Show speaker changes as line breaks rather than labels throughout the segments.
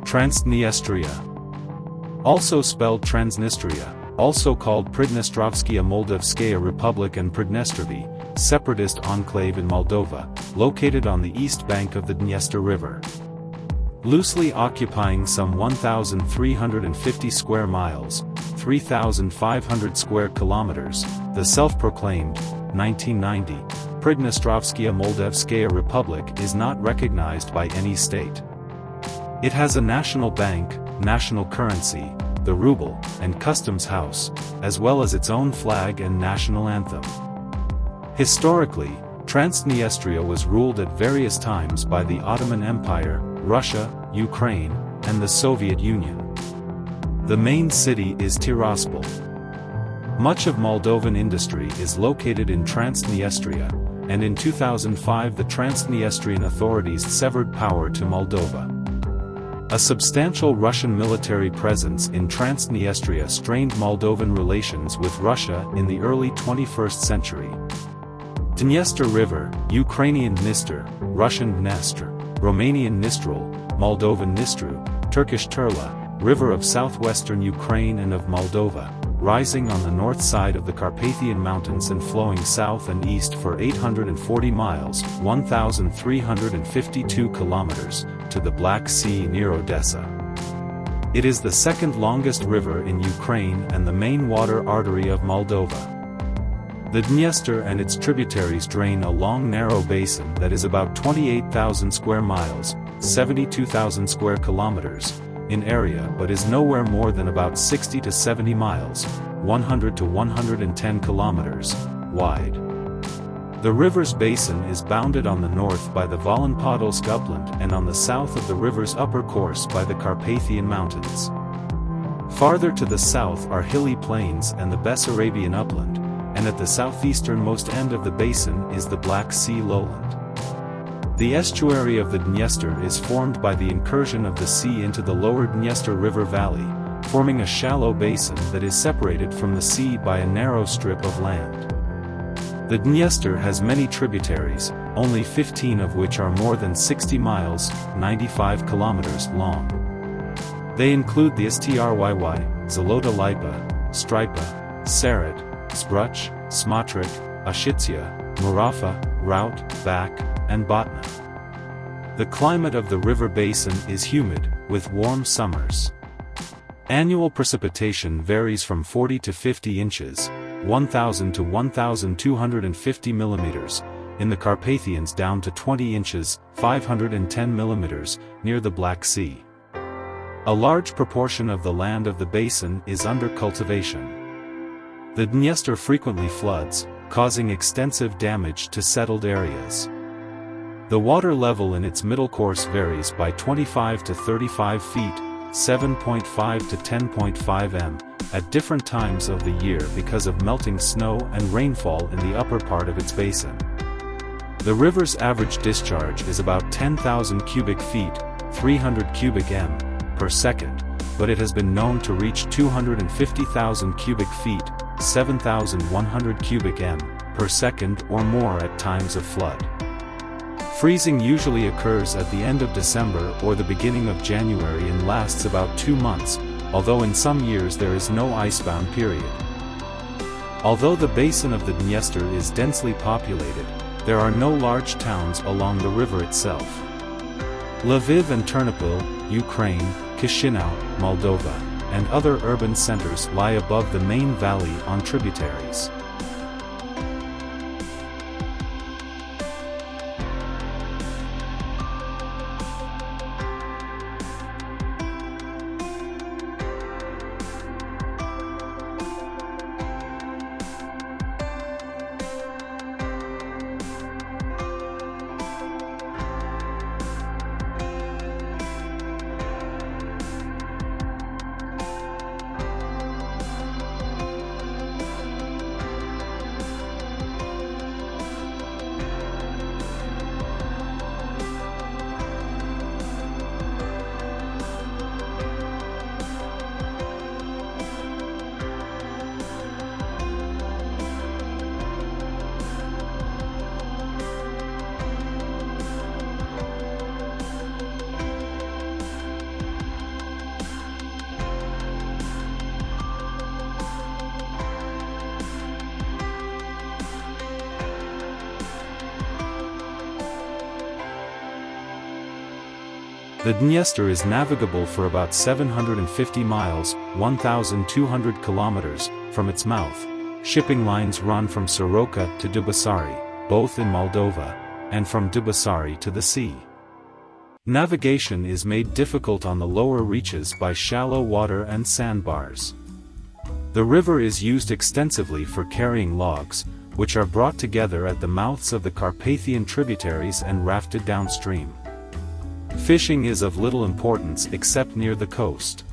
Transnistria. Also spelled Transnistria, also called Pridnestrovian Moldavian Republic and Pridnestrovian, separatist enclave in Moldova, located on the east bank of the Dniester River. Loosely occupying some 1,350 square miles, 3,500 square kilometers, the self-proclaimed, 1990, Pridnestrovian Moldavian Republic is not recognized by any state. It has a national bank, national currency, the ruble, and customs house, as well as its own flag and national anthem. Historically, Transnistria was ruled at various times by the Ottoman Empire, Russia, Ukraine, and the Soviet Union. The main city is Tiraspol. Much of Moldovan industry is located in Transnistria, and in 2005 the Transnistrian authorities severed power to Moldova. A substantial Russian military presence in Transnistria strained Moldovan relations with Russia in the early 21st century. Dniester River, Ukrainian Dniester, Russian Dniester, Romanian Nistrul, Moldovan Nistru, Turkish Turla, river of southwestern Ukraine and of Moldova, rising on the north side of the Carpathian Mountains and flowing south and east for 840 miles, 1,352 kilometers, to the Black Sea near Odessa. It is the second longest river in Ukraine and the main water artery of Moldova. The Dniester and its tributaries drain a long narrow basin that is about 28,000 square miles, 72,000 square kilometers, in area but is nowhere more than about 60 to 70 miles, 100 to 110 kilometers, wide. The river's basin is bounded on the north by the Volyn-Podolsk upland and on the south of the river's upper course by the Carpathian Mountains. Farther to the south are hilly plains and the Bessarabian upland, and at the southeasternmost end of the basin is the Black Sea lowland. The estuary of the Dniester is formed by the incursion of the sea into the lower Dniester River valley, forming a shallow basin that is separated from the sea by a narrow strip of land. The Dniester has many tributaries, only 15 of which are more than 60 miles, 95 kilometers long. They include the Stryy, Zalota Lipa, Stripa, Sarat, Spruch, Smotric, Ossetia, Murafa, Rout, Bak, and Botna. The climate of the river basin is humid, with warm summers. Annual precipitation varies from 40 to 50 inches, 1,000 to 1,250 millimeters, in the Carpathians down to 20 inches, 510 millimeters, near the Black Sea. A large proportion of the land of the basin is under cultivation. The Dniester frequently floods, causing extensive damage to settled areas. The water level in its middle course varies by 25 to 35 feet, 7.5 to 10.5 m, at different times of the year because of melting snow and rainfall in the upper part of its basin. The river's average discharge is about 10,000 cubic feet, 300 cubic m, per second, but it has been known to reach 250,000 cubic feet, 7,100 cubic m, per second or more at times of flood. Freezing usually occurs at the end of December or the beginning of January and lasts about 2 months, although in some years there is no icebound period. Although the basin of the Dniester is densely populated, there are no large towns along the river itself. Lviv and Ternopil, Ukraine, Chisinau, Moldova, and other urban centers lie above the main valley on tributaries. The Dniester is navigable for about 750 miles, 1,200 kilometers, from its mouth. Shipping lines run from Soroca to Dubasari, both in Moldova, and from Dubasari to the sea. Navigation is made difficult on the lower reaches by shallow water and sandbars. The river is used extensively for carrying logs, which are brought together at the mouths of the Carpathian tributaries and rafted downstream. Fishing is of little importance except near the coast.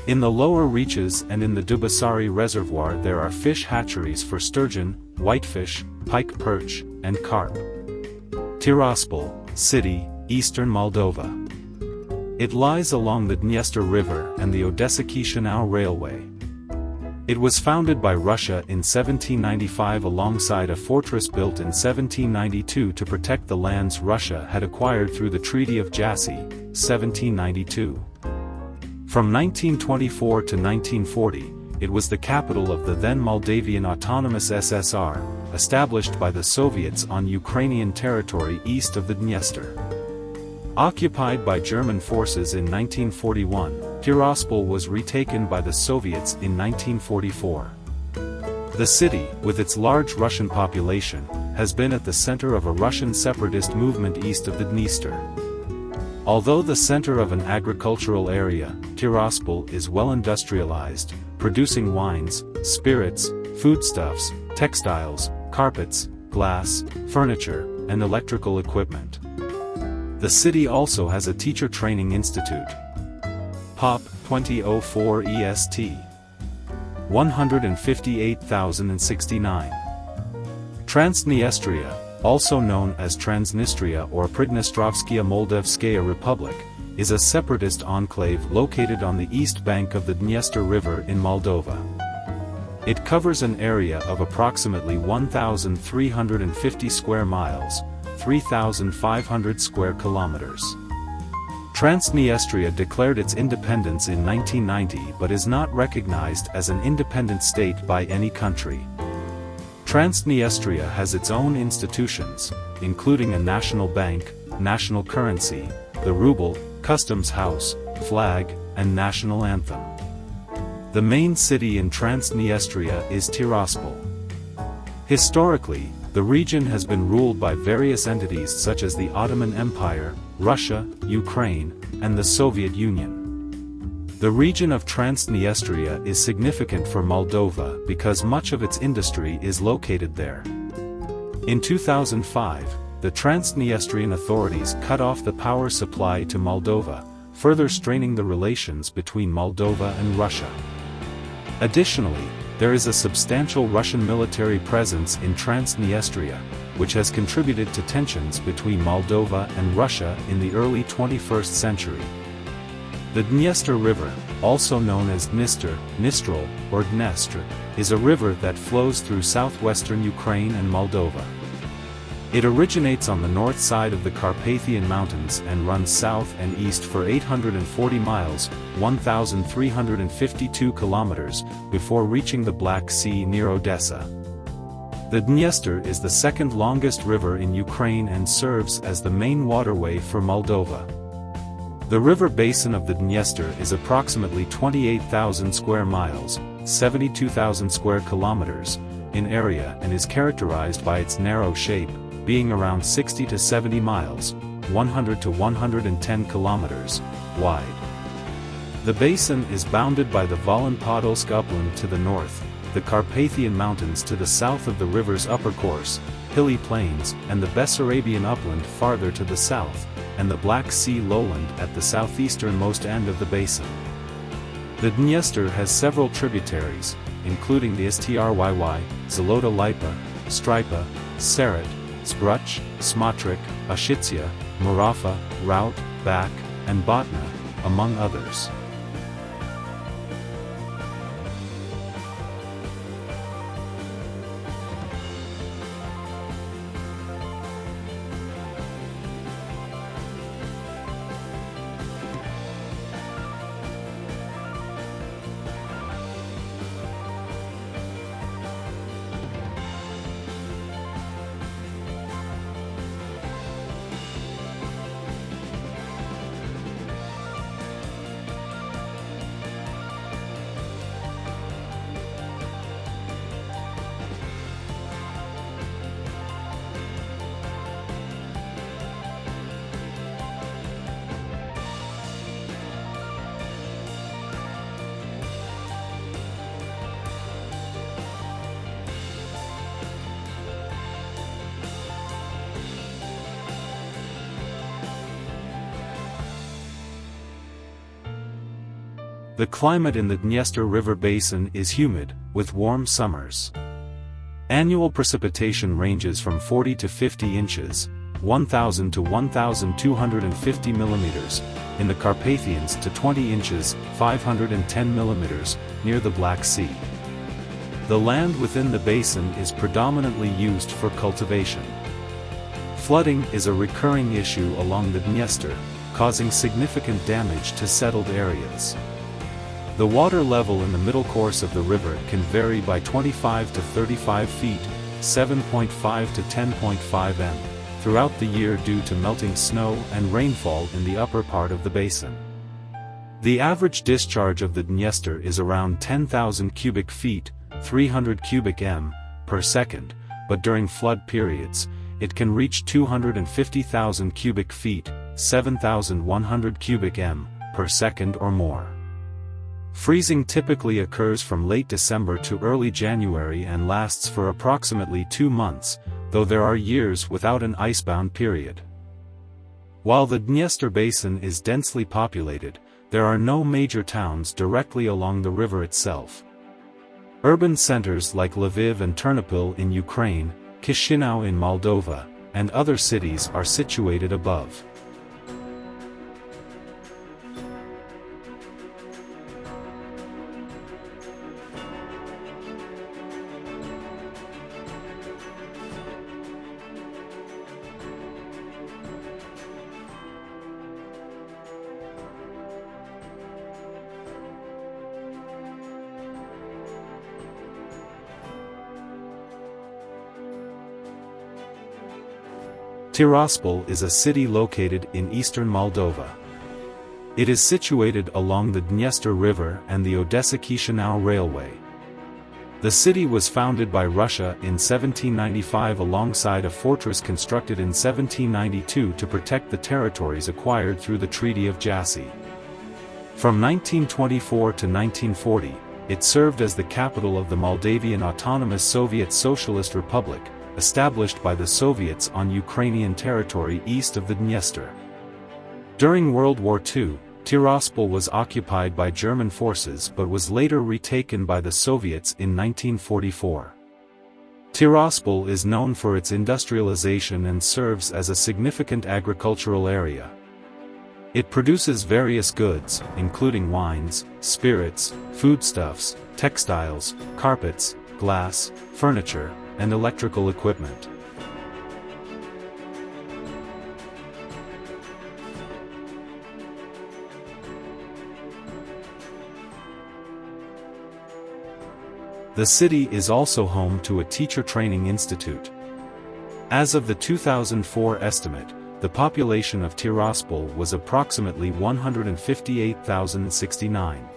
In the lower reaches and in the Dubasari reservoir there are fish hatcheries for sturgeon, whitefish, pike perch, and carp. Tiraspol, city, Eastern Moldova. It lies along the Dniester River and the Odessa-Chișinău Railway. It was founded by Russia in 1795 alongside a fortress built in 1792 to protect the lands Russia had acquired through the Treaty of Jassy, 1792. From 1924 to 1940, it was the capital of the then Moldavian Autonomous SSR, established by the Soviets on Ukrainian territory east of the Dniester. Occupied by German forces in 1941, Tiraspol was retaken by the Soviets in 1944. The city, with its large Russian population, has been at the center of a Russian separatist movement east of the Dniester. Although the center of an agricultural area, Tiraspol is well industrialized, producing wines, spirits, foodstuffs, textiles, carpets, glass, furniture, and electrical equipment. The city also has a teacher training institute. POP 2004 EST 158,069. Transnistria, also known as Transnistria or Pridnestrovian Moldavian Republic, is a separatist enclave located on the east bank of the Dniester River in Moldova. It covers an area of approximately 1,350 square miles, 3,500 square kilometers. Transnistria declared its independence in 1990 but is not recognized as an independent state by any country. Transnistria has its own institutions, including a national bank, national currency, the ruble, customs house, flag, and national anthem. The main city in Transnistria is Tiraspol. Historically, the region has been ruled by various entities such as the Ottoman Empire, Russia, Ukraine, and the Soviet Union. The region of Transnistria is significant for Moldova because much of its industry is located there. In 2005, the Transnistrian authorities cut off the power supply to Moldova, further straining the relations between Moldova and Russia. Additionally, there is a substantial Russian military presence in Transnistria, which has contributed to tensions between Moldova and Russia in the early 21st century. The Dniester River, also known as Dniester, Nistrul, or Dniester, is a river that flows through southwestern Ukraine and Moldova. It originates on the north side of the Carpathian Mountains and runs south and east for 840 miles, 1,352 kilometers, before reaching the Black Sea near Odessa. The Dniester is the second longest river in Ukraine and serves as the main waterway for Moldova. The river basin of the Dniester is approximately 28,000 square miles, 72,000 square kilometers, in area and is characterized by its narrow shape, being around 60 to 70 miles, 100 to 110 kilometers, wide. The basin is bounded by the Volyn-Podolsk upland to the north, the Carpathian Mountains to the south of the river's upper course, hilly plains, and the Bessarabian upland farther to the south, and the Black Sea lowland at the southeasternmost end of the basin. The Dniester has several tributaries, including the Stryy, Zalota Lipa, Stripa, Serat, Zbruch, Smotrich, Ossetia, Murafa, Rout, Bak, and Botna, among others. The climate in the Dniester River basin is humid, with warm summers. Annual precipitation ranges from 40 to 50 inches, 1,000 to 1,250 millimeters, in the Carpathians to 20 inches, 510 millimeters, near the Black Sea. The land within the basin is predominantly used for cultivation. Flooding is a recurring issue along the Dniester, causing significant damage to settled areas. The water level in the middle course of the river can vary by 25 to 35 feet, 7.5 to 10.5 m, throughout the year due to melting snow and rainfall in the upper part of the basin. The average discharge of the Dniester is around 10,000 cubic feet, 300 cubic m, per second, but during flood periods, it can reach 250,000 cubic feet, 7,100 cubic m, per second or more. Freezing typically occurs from late December to early January and lasts for approximately 2 months, though there are years without an icebound period. While the Dniester basin is densely populated, there are no major towns directly along the river itself. Urban centers like Lviv and Tiraspol in Ukraine, Chisinau in Moldova, and other cities are situated above. Tiraspol is a city located in eastern Moldova. It is situated along the Dniester River and the Odessa-Chisinau Railway. The city was founded by Russia in 1795 alongside a fortress constructed in 1792 to protect the territories acquired through the Treaty of Jassy. From 1924 to 1940, it served as the capital of the Moldavian Autonomous Soviet Socialist Republic, established by the Soviets on Ukrainian territory east of the Dniester. During World War II, Tiraspol was occupied by German forces but was later retaken by the Soviets in 1944. Tiraspol is known for its industrialization and serves as a significant agricultural area. It produces various goods, including wines, spirits, foodstuffs, textiles, carpets, glass, furniture, and electrical equipment. The city is also home to a teacher training institute. As of the 2004 estimate, the population of Tiraspol was approximately 158,069.